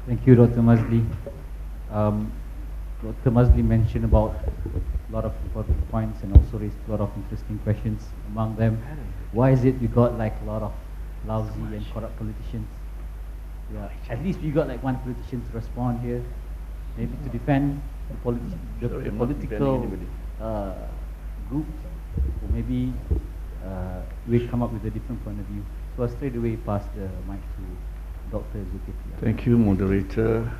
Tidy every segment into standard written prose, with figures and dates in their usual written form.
Thank you, Dr. Maszlee. Um, Dr. Maszlee mentioned about a lot of important points and also raised a lot of interesting questions. Among them, why is it we got like a lot of lousy and corrupt politicians? Yeah, at least we got like one politician to respond here, maybe to defend the political group, or maybe we come up with a different point of view. So I'll straight away pass the mic to Dr. Dzulkefky. Thank you, Moderator,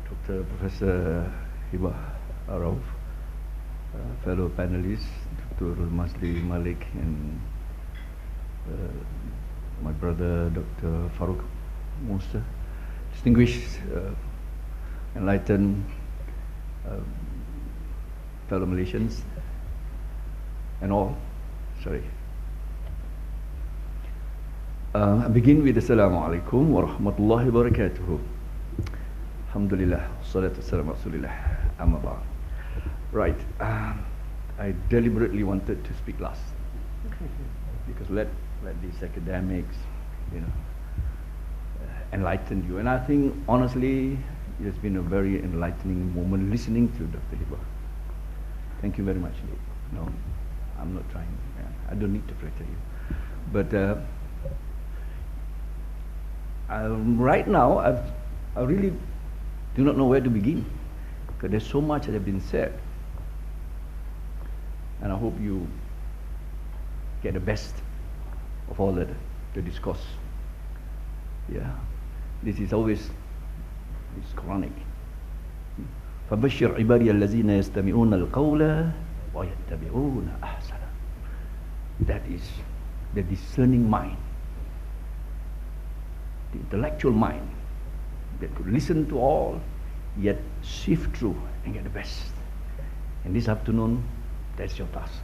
Dr. Professor Heba, Raof, fellow panelists, Dr. Maszlee, Malik, and my brother, Dr. Farouk, Musa, distinguished, enlightened fellow Malaysians, and all. Sorry. I begin with Assalamu alaikum wa rahmatullahi wa barakatuhu. Alhamdulillah, salatu wassalamu ala rasulillah, amma ba'd. Right, I deliberately wanted to speak last because let these academics, enlighten you. And I think, honestly, it's been a very enlightening moment listening to Dr. Heba. Thank you very much. No, I'm not trying. I don't need to flatter you. But right now, I really do not know where to begin because there's so much that has been said. And I hope you get the best of all the discourse. Yeah, this is always Quranic. فَبَشِّرْ عِبَادِيَ الَّذِينَ يَسْتَمِعُونَ الْقَوْلَ وَيَتَّبِعُونَ أَحْسَنَ. That is the discerning mind, the intellectual mind that could listen to all, yet sift through and get the best. And this afternoon, that's your task.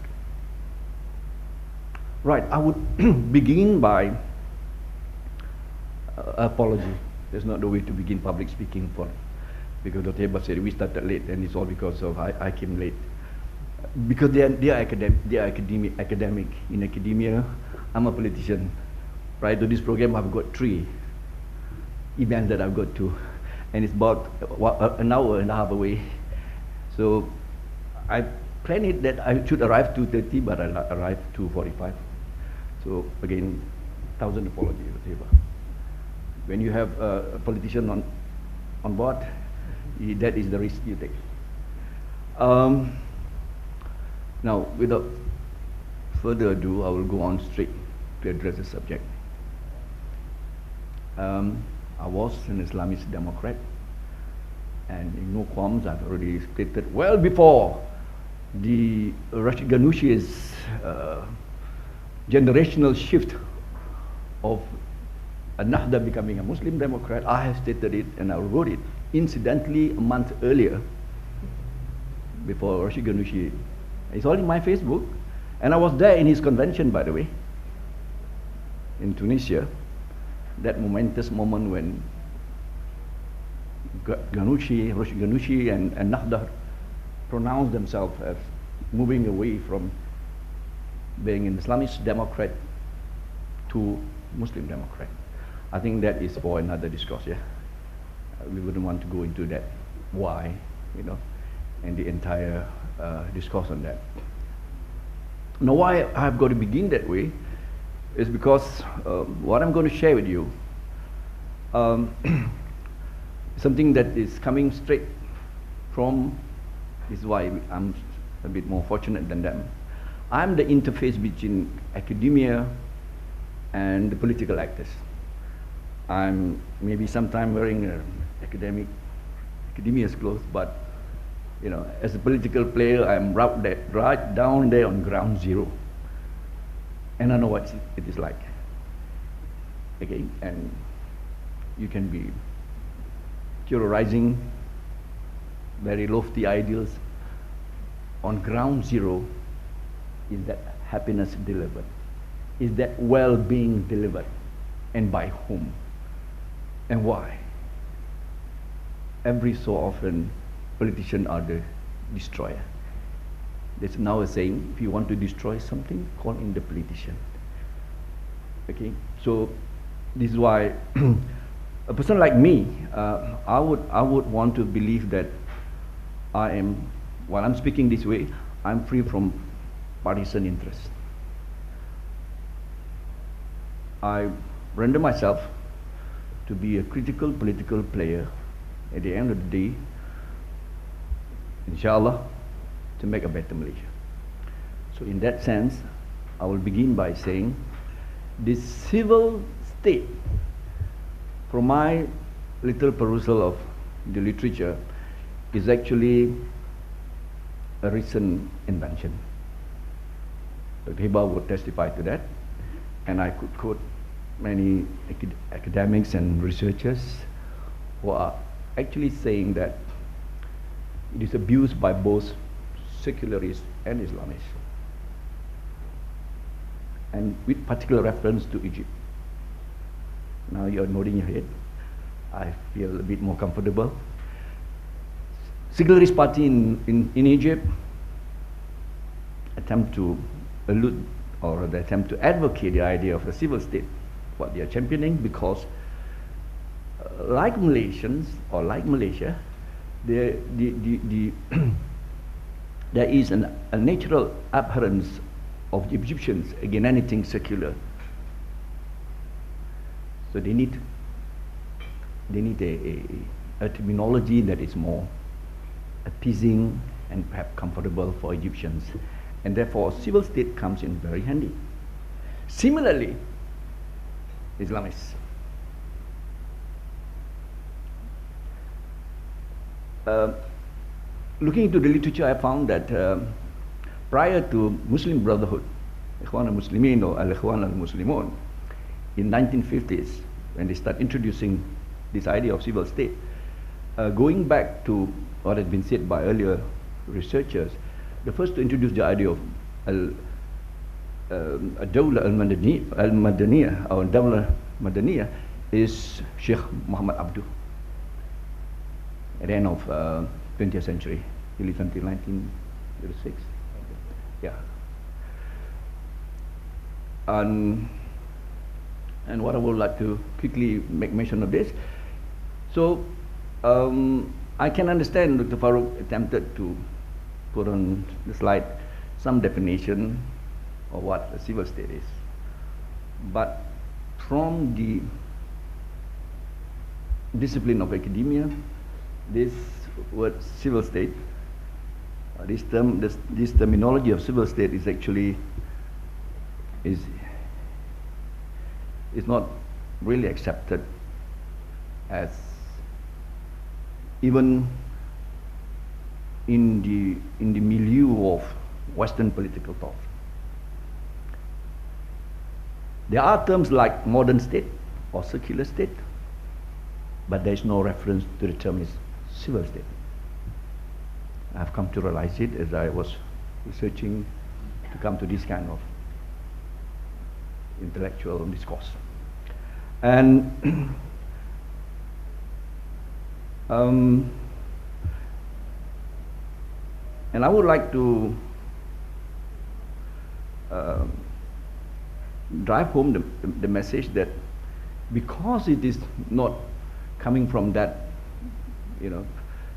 Right, I would begin by apology. That's not the way to begin public speaking because Dr. Heba said we started late, and it's all because of I came late. Because they are academic. In academia, I'm a politician. Prior to this program, I've got 3 events that I've got to, and it's about an hour and a half away. So I planned it that I should arrive 2:30, but I arrived 2:45. So again, 1,000 apologies, Dr. Heba. When you have a politician on board, that is the risk you take. Now, without further ado, I will go on straight to address the subject. I was an Islamist Democrat, and in no qualms, I've already stated well before the Rashid Ghanouchi's generational shift of Nahda becoming a Muslim Democrat. I have stated it and I wrote it incidentally a month earlier before Rashid Ghanouchi. It's all in my Facebook, and I was there in his convention, by the way, in Tunisia, that momentous moment when Rashid Ghanouchi and Nahda pronounced themselves as moving away from being an Islamist Democrat to Muslim Democrat. I think that is for another discourse, yeah? We wouldn't want to go into that, why, and the entire discourse on that. Now, why I've got to begin that way is because what I'm going to share with you, something that is coming straight from, this is why I'm a bit more fortunate than them. I'm the interface between academia and the political actors. I'm maybe sometime wearing academia's clothes, but as a political player, I'm right down there on ground zero, and I know what it is like. Okay, and you can be theorizing very lofty ideals. On ground zero, is that happiness delivered? Is that well-being delivered? And by whom? And why? Every so often, politicians are the destroyer. There's now a saying, if you want to destroy something, call in the politician. Okay, so this is why a person like me, I would want to believe that I am, while I'm speaking this way, I'm free from partisan interest. I render myself to be a critical political player at the end of the day, inshallah, to make a better Malaysia. So in that sense, I will begin by saying this civil state, from my little perusal of the literature, is actually a recent invention. Dr. Heba would testify to that, and I could quote many academics and researchers who are actually saying that it is abused by both secularists and Islamists, and with particular reference to Egypt. Now you're nodding your head. I feel a bit more comfortable. Secularist party in Egypt attempt to allude, or they attempt to advocate the idea of a civil state, what they are championing, because like Malaysians, or like Malaysia, there is a natural abhorrence of the Egyptians against anything secular. So they need a terminology that is more appeasing and perhaps comfortable for Egyptians, and therefore civil state comes in very handy. Similarly, Islamists. Looking into the literature, I found that prior to Muslim Brotherhood, Ikhwan al-Muslimin or al-Ikhwan al-Muslimun, in 1950s, when they start introducing this idea of civil state, going back to what had been said by earlier researchers, the first to introduce the idea of Dawla al-Madaniyah, or Dawla Madaniyah, is Sheikh Muhammad Abduh at the end of 20th century. He lived until 1906. Yeah. And what I would like to quickly make mention of this. So I can understand Dr. Farouk attempted to put on the slide some definition of what a civil state is. But from the discipline of academia, this word civil state, this terminology of civil state is actually is not really accepted as, even in the milieu of Western political thought. There are terms like modern state or secular state, but there is no reference to the term is civil state. I've come to realize it as I was researching to come to this kind of intellectual discourse. And and I would like to drive home the message that because it is not coming from that, you know,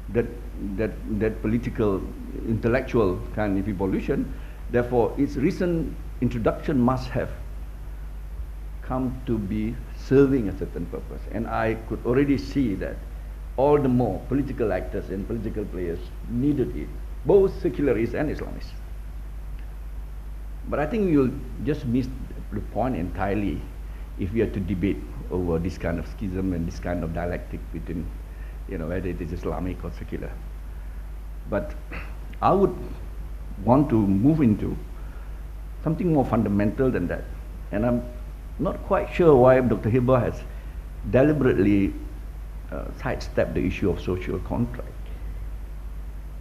that political, intellectual kind of evolution, therefore its recent introduction must have come to be serving a certain purpose. And I could already see that all the more political actors and political players needed it, both secularists and Islamists. But I think we will just miss the point entirely if we are to debate over this kind of schism and this kind of dialectic between, you know, whether it is Islamic or secular. But I would want to move into something more fundamental than that. And I'm not quite sure why Dr. Heba has deliberately sidestepped the issue of social contract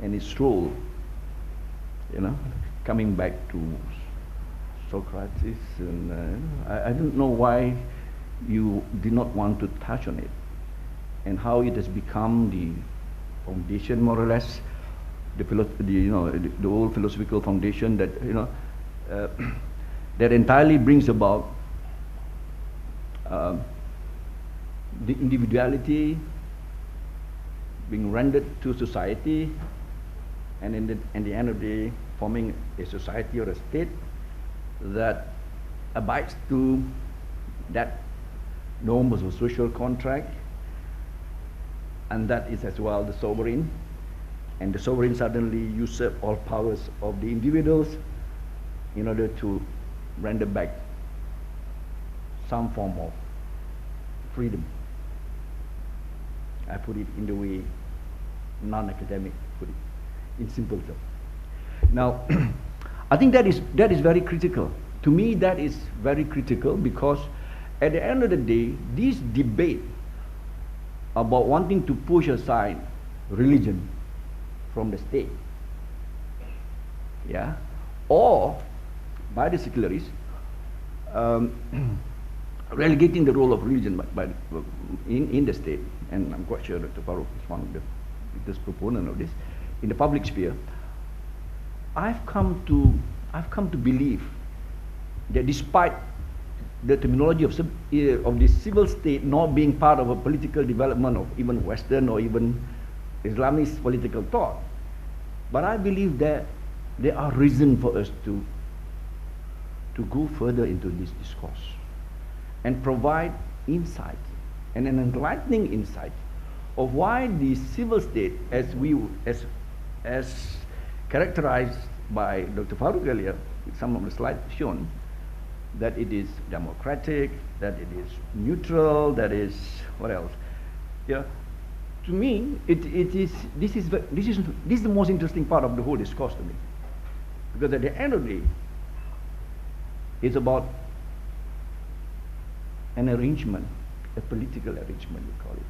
and its role, you know, coming back to Socrates, and I don't know why you did not want to touch on it, and how it has become the foundation, more or less, the old philosophical foundation that, you know, that entirely brings about the individuality being rendered to society, and in the end of the day, forming a society or a state that abides to that norms of social contract, and that is as well the sovereign, and the sovereign suddenly usurp all powers of the individuals in order to render back some form of freedom. I put it in the way non-academic put it, in simple terms. Now, I think that is very critical. To me, that is very critical, because at the end of the day, this debate about wanting to push aside religion from the state, yeah, or by the secularists, relegating the role of religion in the state, and I'm quite sure Dr. Farouk is one of the biggest proponent of this, in the public sphere, I've come to believe that despite the terminology of the civil state not being part of a political development of even Western or even Islamist political thought, but I believe that there are reasons for us to go further into this discourse and provide insight, and an enlightening insight of why the civil state, as characterized by Dr. Farouk earlier, with some of the slides shown, that it is democratic, that it is neutral, that is what else? Yeah, to me, this is the most interesting part of the whole discourse to me, because at the end of the day, it's about an arrangement, a political arrangement, we call it.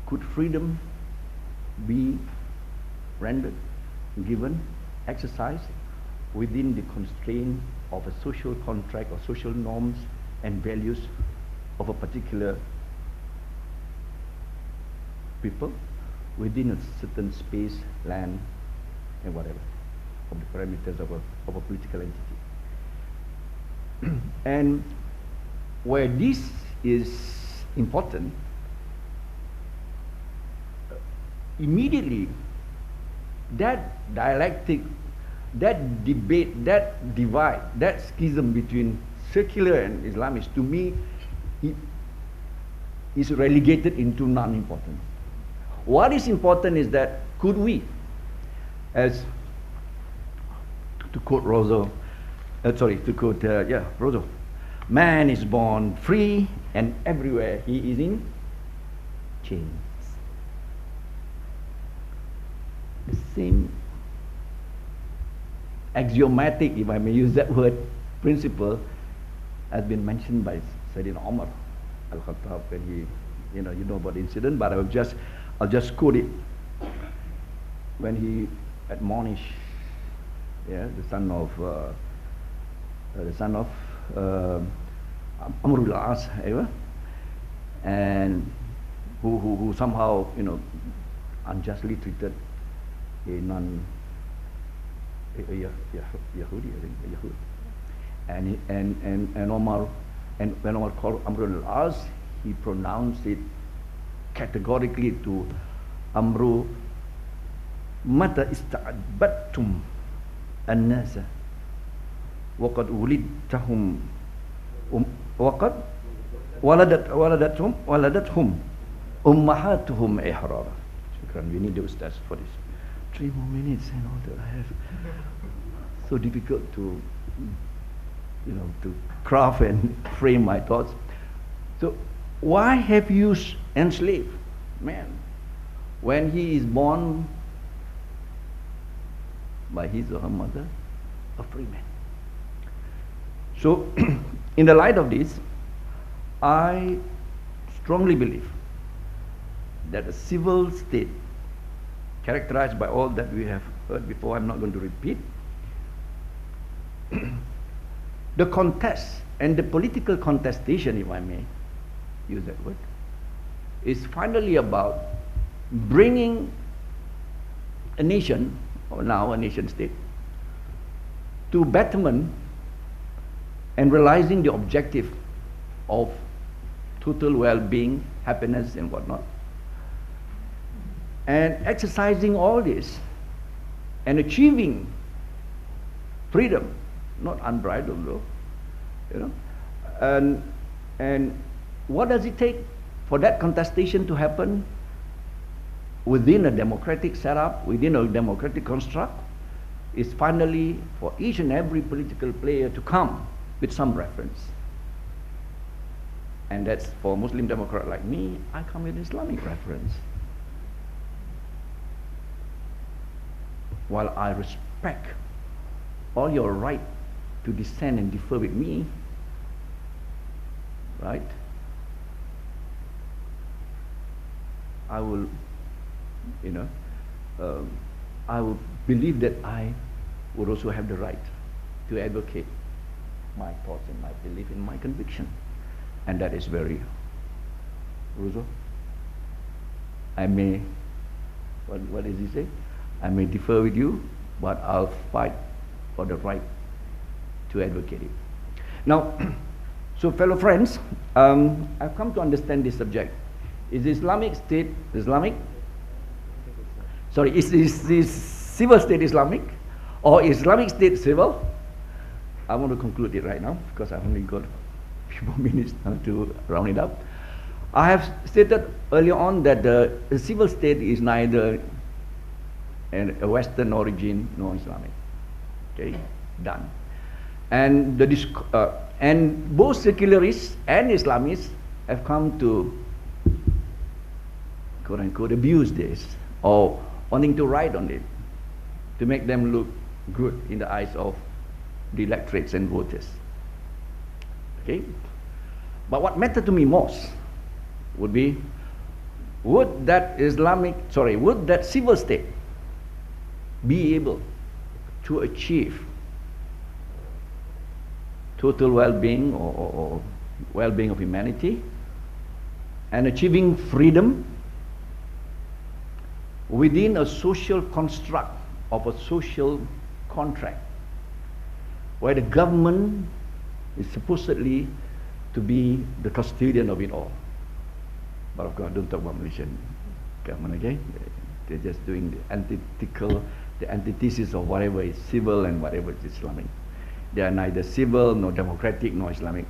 Could freedom be rendered, given, exercised within the constraint of a social contract or social norms and values of a particular people within a certain space, land, and whatever, of the parameters of a political entity? And where this is important, immediately that dialectic, that debate, that divide, that schism between secular and Islamist, to me, is relegated into non-importance. What is important is that could we, as to quote Rousseau, Rousseau, man is born free and everywhere he is in chains. The same axiomatic, if I may use that word, principle has been mentioned by Sayyidina Umar al-Khattab when he, you know about the incident, but I'll just quote it. When he admonished, the son of Amr al-As, and who somehow, unjustly treated a Yahudi, I think, a Yahudi. And Omar, and when Omar called Amr al-As, he pronounced it categorically to Amru, mata ista'adbattum an-nasa waqad wulidtahum waqad waladathum ummahatuhum ihrara. We need those stats for this. 3 more minutes and all that I have. So difficult to craft and frame my thoughts. So why have you enslaved man when he is born by his or her mother a free man? So in the light of this, I strongly believe that a civil state characterized by all that we have heard before, I'm not going to repeat, the contest and the political contestation, if I may use that word, is finally about bringing a nation, or now a nation state, to betterment and realizing the objective of total well-being, happiness and whatnot. And exercising all this and achieving freedom, not unbridled though, you know. And what does it take for that contestation to happen within a democratic setup, within a democratic construct? Is finally for each and every political player to come with some reference. And that's for a Muslim Democrat like me, I come with Islamic reference. While I respect all your right to dissent and differ with me, right? I will, you know, I will believe that I would also have the right to advocate my thoughts and my belief and my conviction. And that is very, Ruzo, I may, what does he say? I may differ with you, but I'll fight for the right to advocate it. Now, so fellow friends, I've come to understand this subject. Is the Islamic State Islamic? Sorry, is this civil state Islamic or Islamic State civil? I want to conclude it right now because I've only got a few more minutes to round it up. I have stated earlier on that the civil state is neither a Western origin nor Islamic. Okay, done. And and both secularists and Islamists have come to quote unquote abuse this or wanting to write on it to make them look good in the eyes of the electorates and voters. Okay? But what mattered to me most would be, would that civil state be able to achieve total well-being or well-being of humanity and achieving freedom within a social construct of a social contract where the government is supposedly to be the custodian of it all. But of course, don't talk about Malaysian government, okay? They're just doing the antithesis of whatever is civil and whatever is Islamic. They are neither civil, nor democratic, nor Islamic.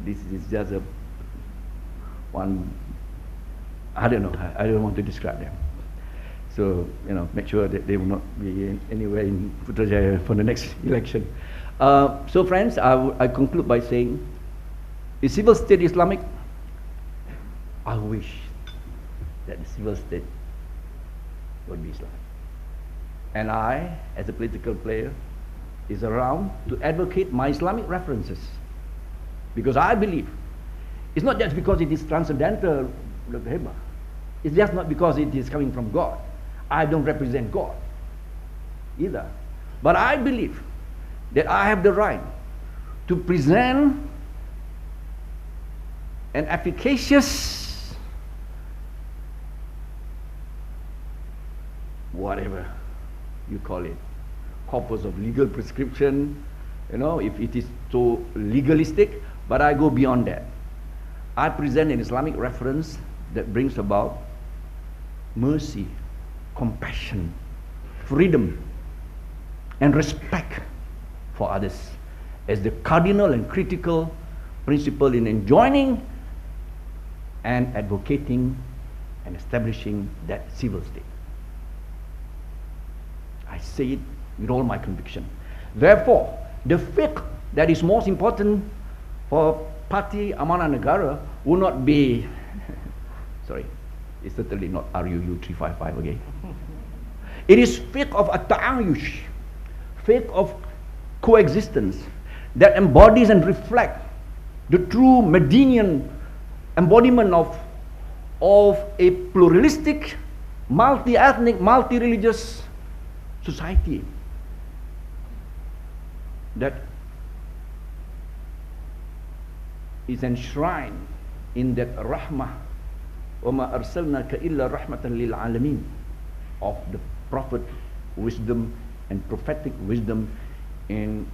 This is just I don't know, I don't want to describe them. So, you know, make sure that they will not be anywhere in Putrajaya for the next election. So friends, I conclude by saying, is civil state Islamic? I wish that the civil state would be Islamic. And I, as a political player, is around to advocate my Islamic references. Because I believe, it's not just because it is transcendental, Dr. Heba. It's just not because it is coming from God. I don't represent God either. But I believe that I have the right to present an efficacious, whatever you call it, corpus of legal prescription, you know, if it is so legalistic, but I go beyond that. I present an Islamic reference that brings about mercy, compassion, freedom, and respect for others as the cardinal and critical principle in enjoining and advocating and establishing that civil state. I say it with all my conviction. Therefore, the fiqh that is most important for Parti Amanah Negara will not be sorry, it's certainly not RUU 355, okay? It is fiqh of at-ta'ayush, fiqh of coexistence that embodies and reflects the true Medinian embodiment of a pluralistic, multi-ethnic, multi-religious society that is enshrined in that rahmah, وَمَا أَرْسَلْنَاكَ إِلَّا رَحْمَةً لِلْعَالَمِينَ, of the prophet wisdom and prophetic wisdom in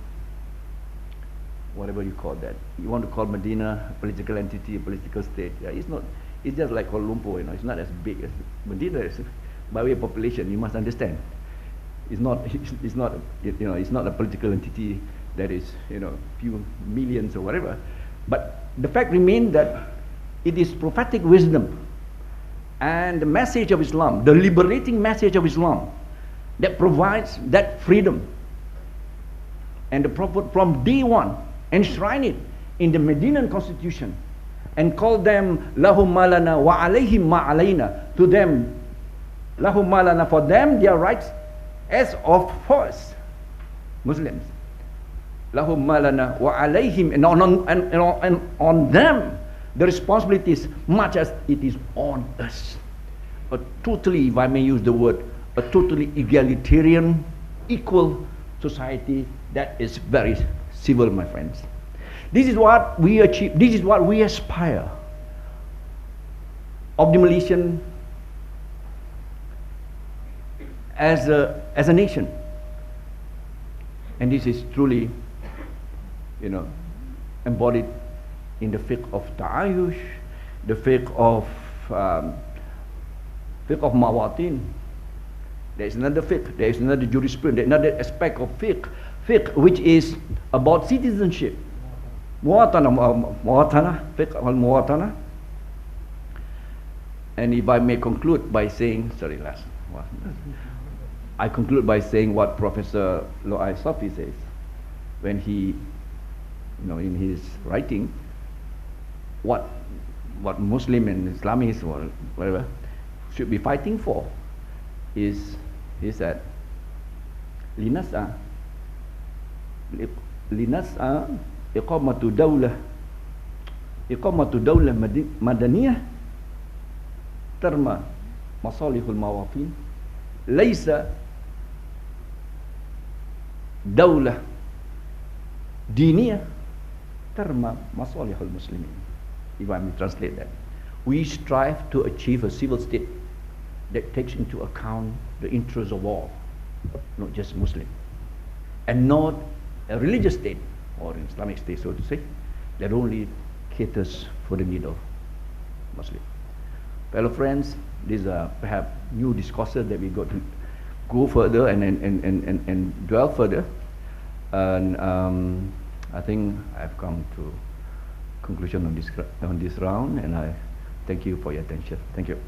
whatever you call that. You want to call Medina a political entity, a political state. Yeah, it's not. It's just like Kuala Lumpur. It's not as big as Medina is. By way of population, you must understand. It's not. It's not. It's not a political entity that is few millions or whatever. But the fact remains that it is prophetic wisdom and the message of Islam, the liberating message of Islam, that provides that freedom. And the Prophet from day one enshrined it in the Medinan constitution and called them lahum malana wa alayhim ma alayna. To them, lahum malana, for them their rights as of us Muslims. Lahum malana wa alayhim, and on them the responsibilities much as it is on us. A totally, if I may use the word, a totally egalitarian, equal society that is very civil, my friends. This is what we achieve, this is what we aspire of the Malaysian as a nation. And this is truly, embodied in the fiqh of ta'ayush, the fiqh of mawatin. There is another fiqh, there is another jurisprudence, there is another aspect of fiqh, which is about citizenship. Muwatana, fiqh al-muwatana. And if I may conclude by saying, I conclude by saying what Professor Loai Safi says when he, in his writing, what Muslim and Islamists or whatever should be fighting for is that linas'a iqamatu dawlah madaniyah tarma masalihul mawafin laysa dawlah diniyah tarma masalihul muslimin. If I may translate that, we strive to achieve a civil state that takes into account the interests of all, not just Muslim, and not a religious state or an Islamic state, so to say, that only caters for the need of Muslim. Fellow friends, these are perhaps new discourses that we got to go further and dwell further. And I think I've come to conclusion on this round, and I thank you for your attention. Thank you.